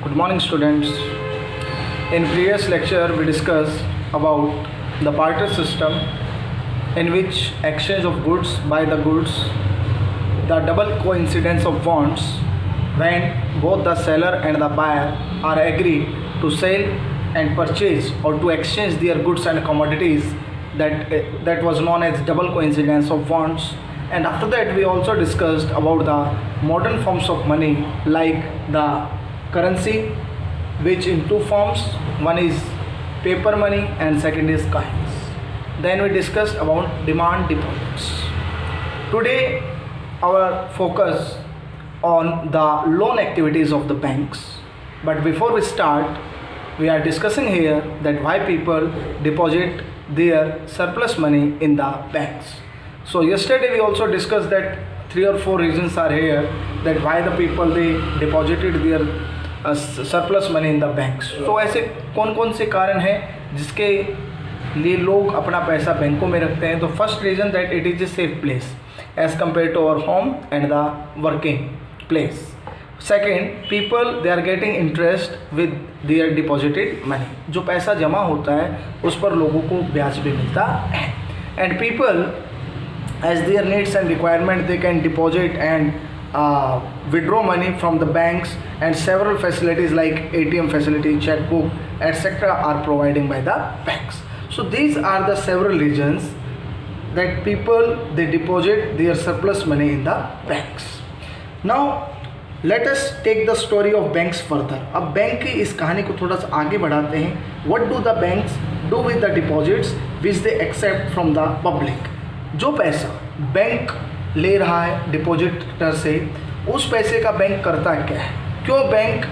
Good morning, students. In previous lecture, we discussed about the barter system, in which exchange of goods by the goods, the double coincidence of wants, when both the seller and the buyer are agreed to sell and purchase or to exchange their goods and commodities, that was known as double coincidence of wants. And after that, we also discussed about the modern forms of money, like the currency, which in two forms: one is paper money and second is coins. Then we discussed about demand deposits. Today our focus on the loan activities of the banks. But before we start, we are discussing here that why people deposit their surplus money in the banks. So yesterday we also discussed that 3 or 4 reasons are here that why the people they deposited their surplus money in the banks. So ऐसे कौन कौन से कारण हैं जिसके लिए लोग अपना पैसा बैंकों में रखते हैं? तो first reason that it is a safe place as compare to our home and the working place. Second, people they are getting interest with their deposited money. जो पैसा जमा होता है उस पर लोगों को ब्याज भी मिलता है. And people as their needs and requirement, they can deposit and withdraw money from the banks, and several facilities like ATM facility, checkbook, etc. are provided by the banks. So these are the several reasons that people they deposit their surplus money in the banks. Now let us take the story of banks further. अब bank की इस कहानी को थोड़ा सा आगे बढ़ाते हैं. What do the banks do with the deposits which they accept from the public? जो पैसा बैंक ले रहा है डिपॉजिटर से, उस पैसे का बैंक करता क्या है? क्यों बैंक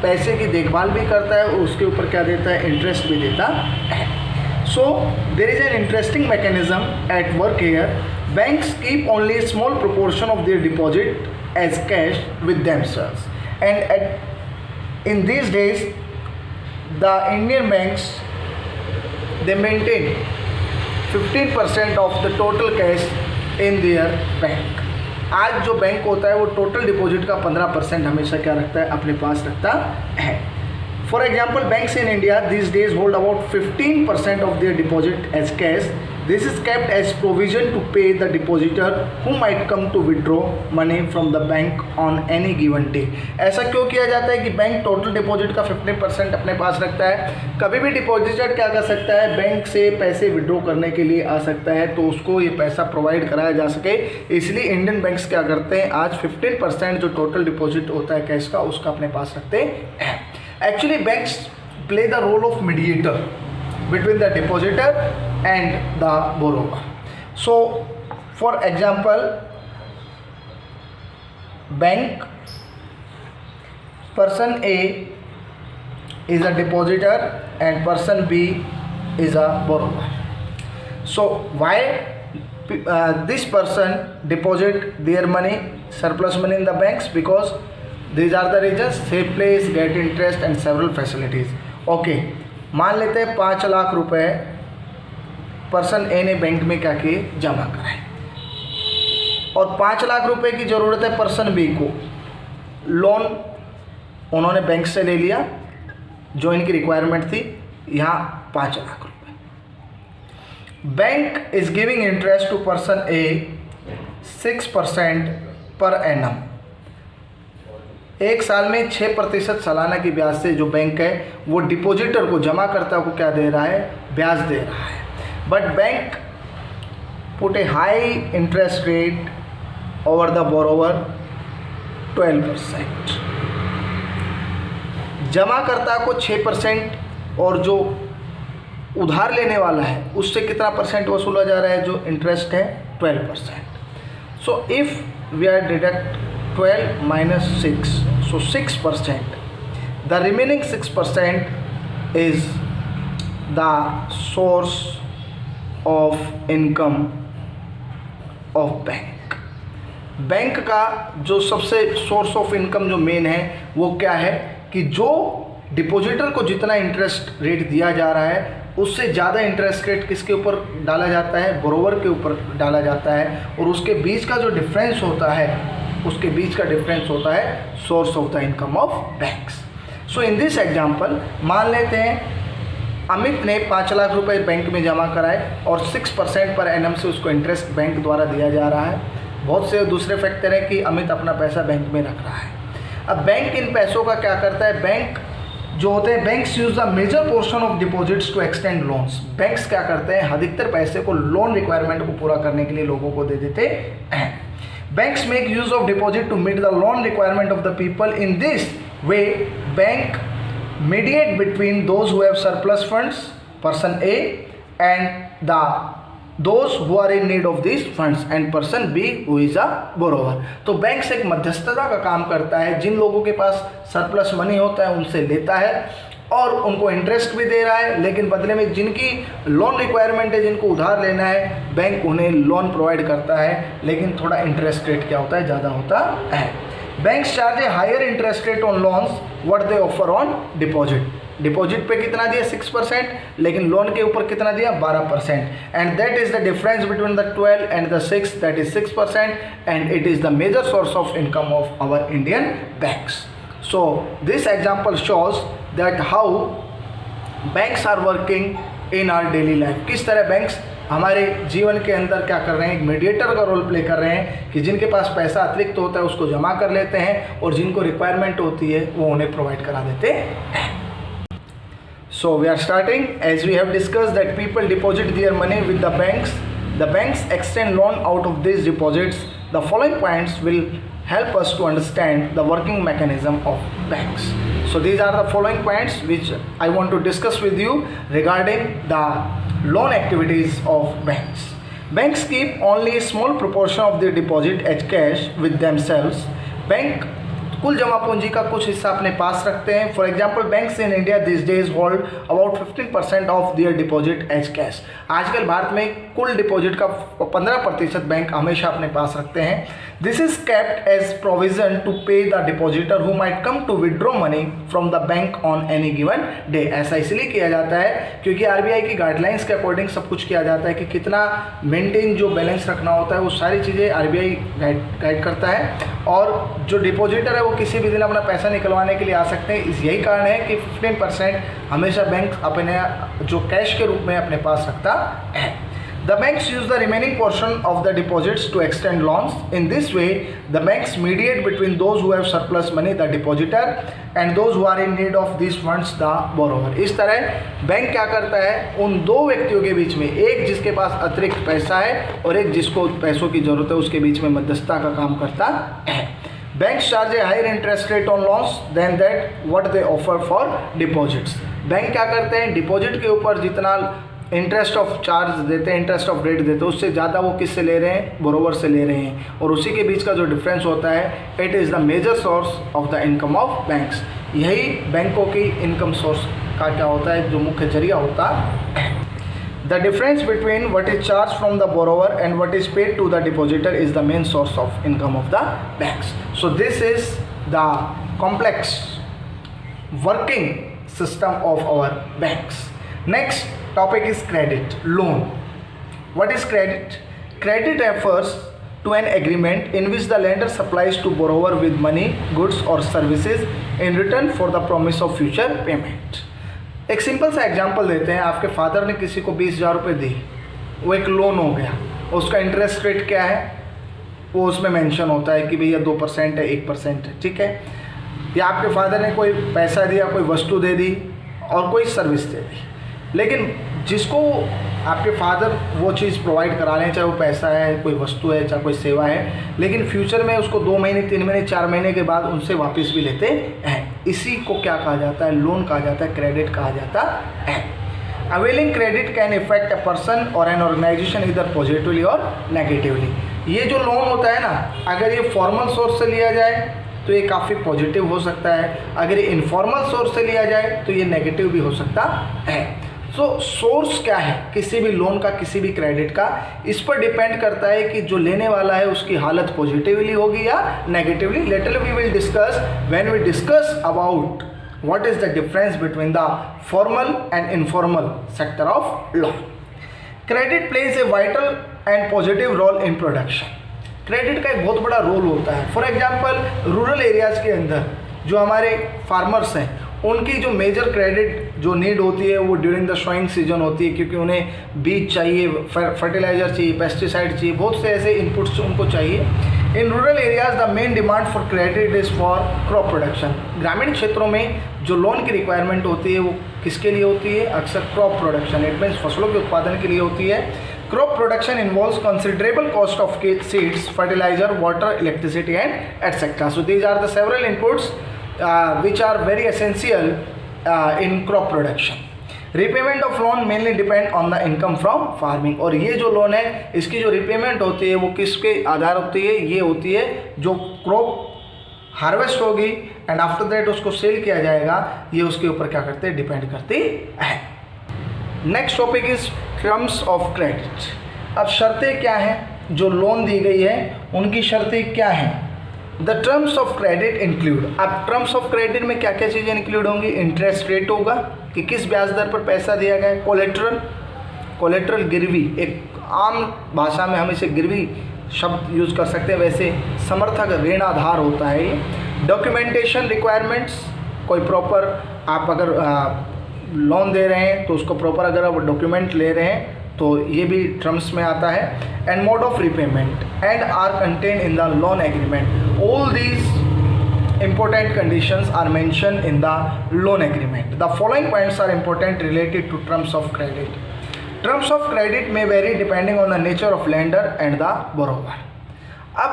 पैसे की देखभाल भी करता है और उसके ऊपर क्या देता है? इंटरेस्ट भी देता है. So there is an interesting mechanism at work here. Banks keep only small proportion of their deposit as cash with themselves, and in these days the Indian banks they maintain 15% of the total cash in their bank. आज जो bank होता है वो total deposit का 15% हमेशा क्या रखता है? अपने पास रखता है. For example, banks in India this days hold about 15% of their deposit as cash. This is kept as provision to pay the depositor who might come to withdraw money from the bank on any given day. ऐसा क्यों किया जाता है कि bank total deposit का 15% अपने पास रखता है? कभी भी डिपॉजिटर क्या कर सकता है? बैंक से पैसे विड्रॉ करने के लिए आ सकता है, तो उसको ये पैसा प्रोवाइड कराया जा सके. इसलिए इंडियन बैंक्स क्या करते हैं? आज 15% जो टोटल डिपॉजिट होता है कैश का, उसका अपने पास रखते हैं. Actually, banks play the role of mediator between the depositor and the borrower. So, for example, bank person A is a depositor and person B is a borrower. So, why this person deposit their money, surplus money in the banks? Because these are the reasons: safe place, get interest and several facilities. Okay, मान लेते हैं 5 लाख रुपए person ए ने bank में क्या किए? जमा कराए. और 5 लाख रुपए की ज़रूरत है पर्सन बी को. लोन उन्होंने बैंक से ले लिया, जो इनकी रिक्वायरमेंट थी. यहाँ 5 लाख रुपए. Bank is giving interest to person a 6% per annum. एक साल में 6% सालाना की ब्याज से जो बैंक है वो डिपॉजिटर को, जमा करता को क्या दे रहा है? ब्याज दे रहा है. But bank put A high interest rate over the borrower 12%. जमा करता को 6% और जो उधार लेने वाला है उससे कितना परसेंट वसूला जा रहा है? जो इंटरेस्ट है 12%. So if we are deduct 12 minus 6, so 6%. The remaining 6% is the source of income of bank. Bank का जो सबसे सोर्स ऑफ इनकम जो मेन है वो क्या है कि जो डिपॉजिटर को जितना इंटरेस्ट रेट दिया जा रहा है उससे ज़्यादा इंटरेस्ट रेट किसके ऊपर डाला जाता है? बोरोवर के ऊपर डाला जाता है. और उसके बीच का जो डिफरेंस होता है, उसके बीच का डिफरेंस होता है source of the income of banks. So in this example मान लेते हैं अमित ने 5 लाख रुपए बैंक में जमा कराए और 6% पर एनम से उसको इंटरेस्ट बैंक द्वारा दिया जा रहा है। बहुत से दूसरे फैक्टर हैं कि अमित अपना पैसा बैंक में रख रहा है। अब बैंक इन पैसों का क्या करता है, बैंक जो होते हैं, banks use the major portion of deposits to extend loans. Banks क्या करते हैं, अधिकतर पैसे को लोन रिक्वायरमेंट को पूरा करने के लिए लोगों को दे देते हैं। Banks make use of deposit to meet the loan requirement of the people. In this way bank mediate between those who have surplus funds, person A, and those who are in need of these funds and person B who is a borrower। तो bank एक मध्यस्थता का काम करता है, जिन लोगों के पास surplus money होता है उनसे लेता है और उनको इंटरेस्ट भी दे रहा है, लेकिन बदले में जिनकी लोन रिक्वायरमेंट है, जिनको उधार लेना है, बैंक उन्हें लोन प्रोवाइड करता है, लेकिन थोड़ा इंटरेस्ट रेट क्या होता है, ज़्यादा होता है। Banks charge a higher interest rate on loans what they offer on deposit. Deposit पे कितना दिया 6%, लेकिन लोन के ऊपर कितना दिया 12%, and that is the difference between the 12 and the 6, that is 6%, and it is the major source of income of our Indian banks. So this example shows that how banks are working in our daily life. किस तरह banks हमारे जीवन के अंदर क्या कर रहे हैं, एक मीडिएटर का रोल प्ले कर रहे हैं कि जिनके पास पैसा अतिरिक्त होता है उसको जमा कर लेते हैं और जिनको रिक्वायरमेंट होती है वो उन्हें प्रोवाइड करा देते हैं। So we are starting as we have discussed that people deposit their money with the banks. The banks extend loan out of this deposits. The following points will help us to understand the working mechanism of banks. So these are the following points which I want to discuss with you regarding the loan activities of banks. Banks keep only a small proportion of their deposit as cash with themselves. Bank कुल जमा पूंजी का कुछ हिस्सा अपने पास रखते हैं। For example banks in India this days hold about 15% of their deposit as cash. आजकल भारत में कुल डिपॉजिट का 15% बैंक हमेशा अपने पास रखते हैं। This is kept as provision to pay the depositor who might come to withdraw money from the bank on any given day. ऐसा इसलिए किया जाता है क्योंकि आरबीआई की गाइडलाइंस के अकॉर्डिंग सब कुछ किया जाता है कि कितना मेंटेन जो बैलेंस रखना होता है वो सारी चीज़ें आरबीआई गाइड करता है, और जो डिपॉजिटर है वो किसी भी दिन अपना पैसा निकलवाने के लिए आ सकते हैं। यही कारण है कि 15% हमेशा बैंक अपने जो कैश के रूप में अपने पास रखता है। The banks use the remaining portion of the deposits to extend loans. In this way, the banks mediate between those who have surplus money, the depositor, and those who are in need of these funds, the borrower. इस तरह bank क्या करता है, उन दो व्यक्तियों के बीच में, एक जिसके पास अतिरिक्त पैसा है और एक जिसको पैसों की जरूरत है, उसके बीच में मध्यस्थता का काम करता है। Banks charge a higher interest rate on loans than that what they offer for deposits. Bank क्या करते हैं, डिपॉजिट के ऊपर जितना इंटरेस्ट ऑफ चार्ज देते हैं, इंटरेस्ट ऑफ रेट देते हैं, उससे ज़्यादा वो किससे ले रहे हैं, बोरोवर से ले रहे हैं, और उसी के बीच का जो डिफरेंस होता है, it is the major source of the income of banks. यही बैंकों की इनकम सोर्स का क्या होता है, जो मुख्य जरिया होता है। The difference between what is charged from the borrower and what is paid to the depositor is the main source of income of the banks. So this is the complex working system of our banks. Next topic is credit, loan. What is credit? Credit refers to an agreement in which the lender supplies to borrower with money, goods or services in return for the promise of future payment. एक simple सा example देते हैं। आपके father ने किसी को 20,000 रुपये दी, वो एक लोन हो गया, उसका इंटरेस्ट रेट क्या है वो उसमें मेंशन होता है कि भैया 2% है, 1% है, ठीक है। या आपके फादर ने कोई पैसा दिया, कोई वस्तु दे दी और कोई सर्विस दे दी, लेकिन जिसको आपके फादर वो चीज़ प्रोवाइड करा लें, चाहे वो पैसा है, कोई वस्तु है, चाहे कोई सेवा है, लेकिन फ्यूचर में उसको 2 महीने, 3 महीने, 4 महीने के बाद उनसे वापस भी लेते हैं। इसी को क्या कहा जाता है, लोन कहा जाता है, क्रेडिट कहा जाता है। Availing credit can effect a person और एन ऑर्गेनाइजेशन इधर पॉजिटिवली और नेगेटिवली। ये जो लोन होता है ना, अगर ये फॉर्मल सोर्स से लिया जाए तो ये काफ़ी पॉजिटिव हो सकता है, अगर ये इनफॉर्मल सोर्स से लिया जाए तो ये नेगेटिव भी हो सकता है। तो सोर्स क्या है किसी भी लोन का, किसी भी क्रेडिट का, इस पर डिपेंड करता है कि जो लेने वाला है उसकी हालत पॉजिटिवली होगी या negatively. Later we will discuss when we discuss about what is the difference between the formal and informal sector of loan. Credit plays a vital and positive role in production. Credit का एक बहुत बड़ा role होता है। For example rural areas के अंदर जो हमारे फार्मर्स हैं उनकी जो मेजर क्रेडिट जो नीड होती है वो ड्यूरिंग द शोइंग सीजन होती है, क्योंकि उन्हें बीज चाहिए, फर्टिलाइजर चाहिए, पेस्टिसाइड चाहिए, बहुत से ऐसे इनपुट्स उनको चाहिए। In rural areas the main demand for credit is for crop production. ग्रामीण क्षेत्रों में जो लोन की रिक्वायरमेंट होती है वो किसके लिए होती है? अक्सर क्रॉप प्रोडक्शन, इट मीन्स फसलों के उत्पादन के लिए होती है। Crop production involves considerable cost of seeds, fertilizer, water, electricity and etc. So these are the several inputs which are very essential in crop production. Repayment of loan mainly depend on the income from farming. और ये जो loan है इसकी जो repayment होती है वो किसके आधार होती है? ये होती है जो क्रॉप हार्वेस्ट होगी एंड आफ्टर दैट उसको सेल किया जाएगा, ये उसके ऊपर क्या करते हैं? डिपेंड करती है। Next topic is terms of credit. अब शर्तें क्या हैं? जो लोन दी गई है उनकी शर्तें क्या हैं? The terms of credit include. अब टर्म्स ऑफ क्रेडिट में क्या क्या चीज़ें इंक्लूड होंगी? इंटरेस्ट रेट होगा कि किस ब्याज दर पर पैसा दिया गया है। कोलेट्रल गिरवी, एक आम भाषा में हम इसे गिरवी शब्द यूज कर सकते हैं, वैसे समर्थक ऋण आधार होता है ये। डॉक्यूमेंटेशन रिक्वायरमेंट्स, कोई प्रॉपर आप अगर लोन दे रहे हैं तो उसको प्रॉपर अगर आप डॉक्यूमेंट ले रहे हैं तो ये भी टर्म्स में आता है। And mode of repayment and are contain in the loan agreement. All these important conditions are mentioned in the loan agreement. The following points are important related to terms of credit. Terms of credit may vary depending on the nature of lender and the borrower. अब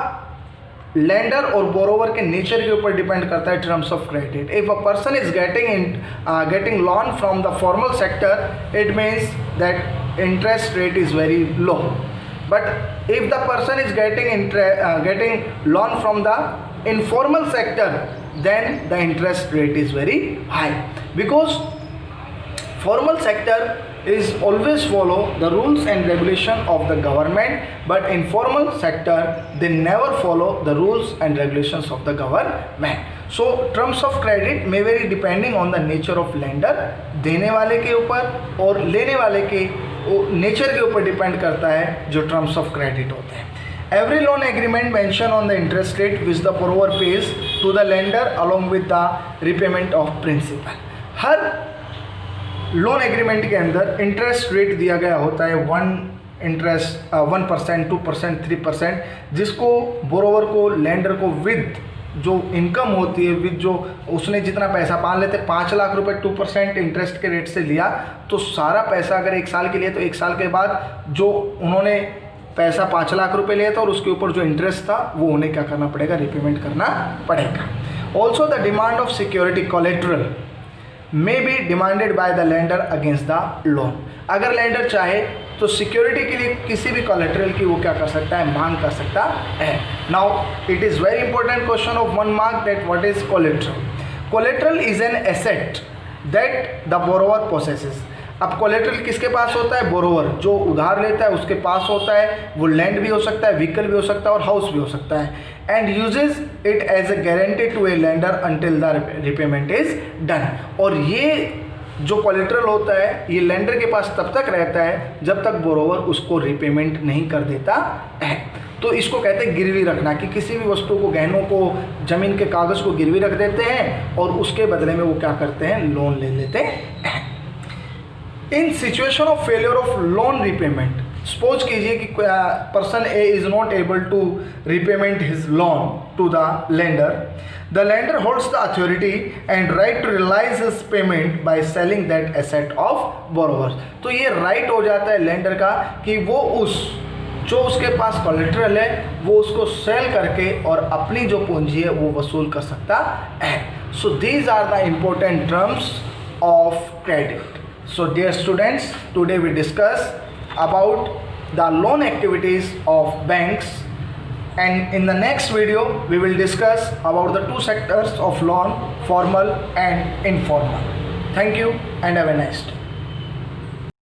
lender और borrower के nature के ऊपर depend करता है terms of credit. If a person is getting loan from the formal sector, it means that interest rate is very low. But if the person is getting loan from the informal sector, then the interest rate is very high, because formal sector is always follow the rules and regulation of the government, but informal sector they never follow the rules and regulations of the government. So terms of credit may vary depending on the nature of lender, देने वाले के ऊपर और लेने वाले के nature के ऊपर डिपेंड करता है जो टर्म्स ऑफ क्रेडिट होते हैं। Every loan agreement mention on the interest rate which the borrower pays to the lender along with the repayment of principal. Her loan agreement के अंदर इंटरेस्ट रेट दिया गया होता है 1%, 2%, 3%, जिसको बोरोवर को, लेंडर को विद जो इनकम होती है, विद जो उसने जितना पैसा मान लेते 5 लाख रुपए 2% इंटरेस्ट के रेट से लिया, तो सारा पैसा अगर 1 साल के लिए तो 1 साल के बाद जो उन्होंने पैसा 5 लाख रुपए लिया था और उसके ऊपर जो इंटरेस्ट था वो उन्हें क्या करना पड़ेगा? रिपेमेंट करना पड़ेगा। Also the demand of security collateral may be demanded by the lender against the loan. अगर लेंडर चाहे तो सिक्योरिटी के लिए किसी भी कोलेट्रल की वो क्या कर सकता है? मांग कर सकता है। Now it is very important question of 1 mark that what is collateral. Collateral is an asset that the borrower possesses. अब कोलेट्रल किसके पास होता है? बोरोवर, जो उधार लेता है उसके पास होता है। वो लैंड भी हो सकता है, व्हीकल भी हो सकता है और हाउस भी हो सकता है। And uses it as a guarantee to a lender until the repayment is done. और ये जो कोलेट्रल होता है ये लेंडर के पास तब तक रहता है जब तक बोरोवर उसको रिपेमेंट नहीं कर देता है। तो इसको कहते हैं गिरवी रखना, कि किसी भी वस्तु को, गहनों को, जमीन के कागज़ को गिरवी रख देते हैं और उसके बदले में वो क्या करते हैं? लोन ले लेते हैं। In situation of failure of loan repayment, suppose कीजिए कि person A is not able to repayment his loan to the lender holds the authority and right to realise his payment by selling that asset of borrowers. तो ये right हो जाता है lender का कि वो जो उसके पास कोलेट्रल है वो उसको सेल करके और अपनी जो पूंजी है वो वसूल कर सकता है। So these are the important terms of credit. So dear students, today we discuss about the loan activities of banks, and in the next video we will discuss about the 2 sectors of loan, formal and informal. Thank you and have a nice day.